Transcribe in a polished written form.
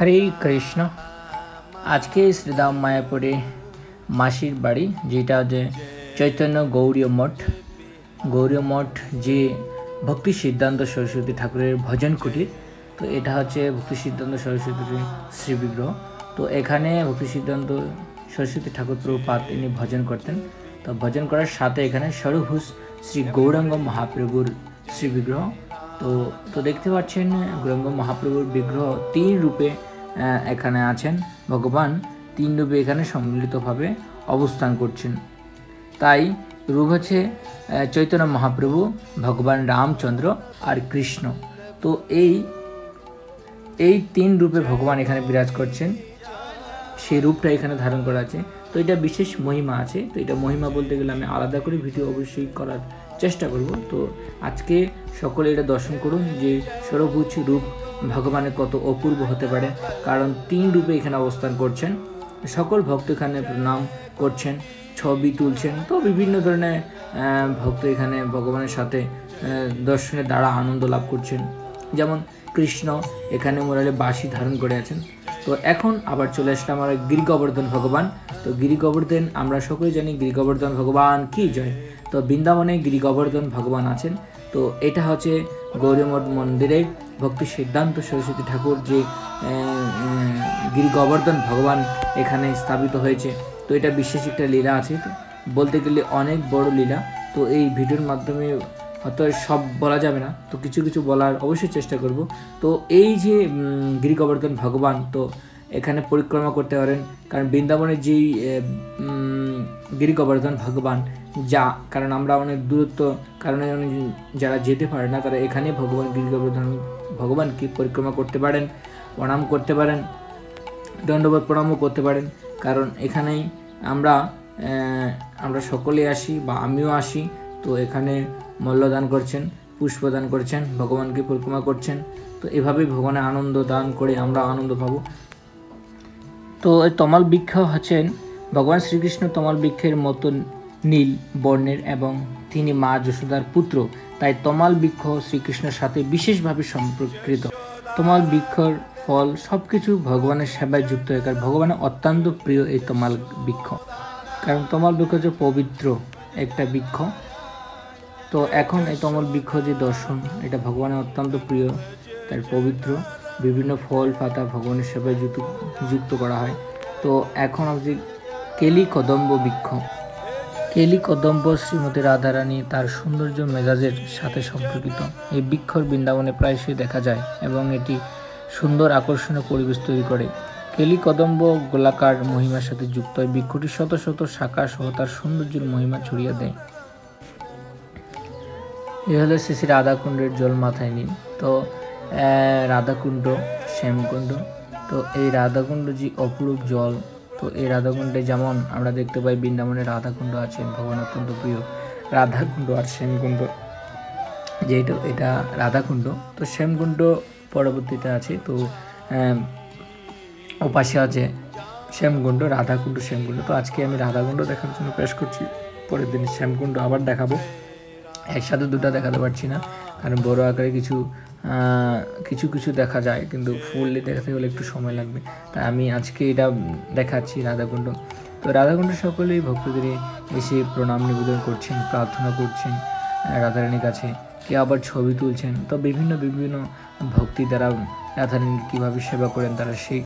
হরে কৃষ্ণ। আজকে শ্রীধাম মায়াপুরে মাসির বাড়ি, যেটা যে চৈতন্য গৌরীয় মঠ যে ভক্তি সিদ্ধান্ত সরস্বতী ঠাকুরের ভজন কুটির। তো এটা হচ্ছে ভক্তি সিদ্ধান্ত সরস্বতীর শ্রী বিগ্রহ। তো এখানে ভক্তি সিদ্ধান্ত সরস্বতী ঠাকুর প্রভুপাদ তিনি ভজন করতেন। তো ভজন করার সাথে এখানে ষড়ভুজ শ্রী গৌরাঙ্গ মহাপ্রভুর শ্রী বিগ্রহ। তো দেখতে পাচ্ছেন গৌরাঙ্গ মহাপ্রভুর বিগ্রহ তিন রূপে এখানে আছেন। ভগবান তিন রূপে এখানে সম্মিলিতভাবে অবস্থান করছেন। তাই রূপ হচ্ছে চৈতন্য মহাপ্রভু, ভগবান রামচন্দ্র আর কৃষ্ণ। তো এই তিন রূপে ভগবান এখানে বিরাজ করছেন, সেই রূপটা এখানে ধারণ করা আছে। তো এটা বিশেষ মহিমা আছে। তো এটা মহিমা বলতে গেলে আমি আলাদা করে ভিডিও অবশ্যই করার চেষ্টা করব। তো আজকে সকলে এটা দর্শন করুন যে ষড়ভুজ রূপ ভগবানের কত অপূর্ব হতে পারে, কারণ তিন রূপে এখানে অবস্থান করছেন। সকল ভক্ত এখানে প্রণাম করছেন, ছবি তুলছেন। তো বিভিন্ন ধরনের ভক্ত এখানে ভগবানের সাথে দর্শনের দ্বারা আনন্দ লাভ করছেন। যেমন কৃষ্ণ এখানে মুরারে বাঁশি ধারণ করে আছেন। তো এখন আবার চলে আসলাম আমরা গিরি গোবর্ধন ভগবান। তো গিরি গোবর্ধন আমরা সকলে জানি, গিরি গোবর্ধন ভগবান কি জয়। তো বৃন্দাবনে গিরি গোবর্ধন ভগবান আছেন। তো এটা হচ্ছে গৌরীমঠ মন্দিরের ভক্তি সিদ্ধান্ত সরস্বতী ঠাকুর যে গিরি গোবর্ধন ভগবান এখানে স্থাপিত হয়েছে। তো এটা বিশেষ একটা লীলা আছে, বলতে গেলে অনেক বড় লীলা। তো এই ভিডিওর মাধ্যমে হয়তো সব বলা যাবে না, তো কিছু কিছু বলার অবশ্যই চেষ্টা করব। তো এই যে গিরি গোবর্ধন ভগবান, তো এখানে পরিক্রমা করতে পারেন, কারণ বৃন্দাবনের যেই গিরি গোবর্ধন ভগবান যা, কারণ আমরা অনেক দূরত্ব কারণে যারা যেতে পারে না, তারা এখানে ভগবান গিরি গোবর্ধন ভগবানকে পরিক্রমা করতে পারেন, প্রণাম করতে পারেন, দণ্ডবোধ প্রণামও করতে পারেন। কারণ এখানেই আমরা সকলে আসি, বা আমিও আসি। তো এখানে মল্যদান করছেন, পুষ্পদান করছেন, ভগবানকে পরিক্রমা করছেন। তো এভাবেই ভগবানের আনন্দ দান করে আমরা আনন্দ পাবো। তো এই তমাল বৃক্ষ হচ্ছেন ভগবান শ্রীকৃষ্ণ তমাল বৃক্ষের মতো নীল বর্ণের, এবং তিনি মা যশোদার পুত্র। তাই তমাল বৃক্ষ শ্রীকৃষ্ণের সাথে বিশেষভাবে সম্পর্কিত। তমাল বৃক্ষর ফল সব কিছু ভগবানের সেবায় যুক্ত হয়, কারণ ভগবানের অত্যন্ত প্রিয় এই তমাল বৃক্ষ। কারণ তমাল বৃক্ষ হচ্ছে পবিত্র একটা বৃক্ষ। তো এখন এই তমাল বৃক্ষ যে দর্শন, এটা ভগবানের অত্যন্ত প্রিয়, তার পবিত্র। বিভিন্ন ফল পাতা ভগবানের সেবায় যুক্ত করা হয়। তো এখন হচ্ছে কেলি কদম্ব বৃক্ষ। কেলি কদম্ব শ্রীমতী রাধারানী তার সৌন্দর্য মেজাজের সাথে সম্পর্কিত। এই বৃক্ষর বৃন্দাবনে প্রায়শই দেখা যায়, এবং এটি সুন্দর আকর্ষণীয় পরিবেশ তৈরি করে। কেলি কদম্ব গোলাকার মহিমার সাথে যুক্ত হয়। বৃক্ষটি শত শত শাখা সহ তার সৌন্দর্যের মহিমা ছড়িয়ে দেয়। এ হলো শ্রী শ্রী রাধাকুণ্ডের জল মাথায় নিন। তো রাধাকুণ্ড, শ্যামকুণ্ড। তো এই রাধাকুণ্ড যে অপরূপ জল, তো এই রাধাকুণ্ডে যেমন আমরা দেখতে পাই বৃন্দাবনে রাধাকুণ্ড আছে, ভগবান অত্যন্ত প্রিয় রাধাকুণ্ড আর শ্যামকুণ্ড, যেটা এটা রাধাকুণ্ড। তো শ্যামকুণ্ড পরবর্তীতে আছে। তো ওপাশে আছে শ্যামকুণ্ড, রাধাকুণ্ড, শ্যামকুণ্ড। তো আজকে আমি রাধাকুণ্ড দেখার জন্য পেশ করছি, পরের দিন শ্যামকুণ্ড আবার দেখাবো। একসাথে দুটো দেখাতে পারছি না, কারণ বড় আকারে কিছু দেখা যায়, কিন্তু ফুললি দেখাতে হলে একটু সময় লাগবে। তাই আমি আজকে এটা দেখাচ্ছি রাধাকুণ্ড। তো রাধাকুণ্ড সকলেই ভক্তদের এসে প্রণাম নিবেদন করছেন, প্রার্থনা করছেন রাধারানীর কাছে, কেউ আবার ছবি তুলছেন। তো বিভিন্ন ভক্তি দ্বারা রাধারানীকে কীভাবে সেবা করেন তারা সেই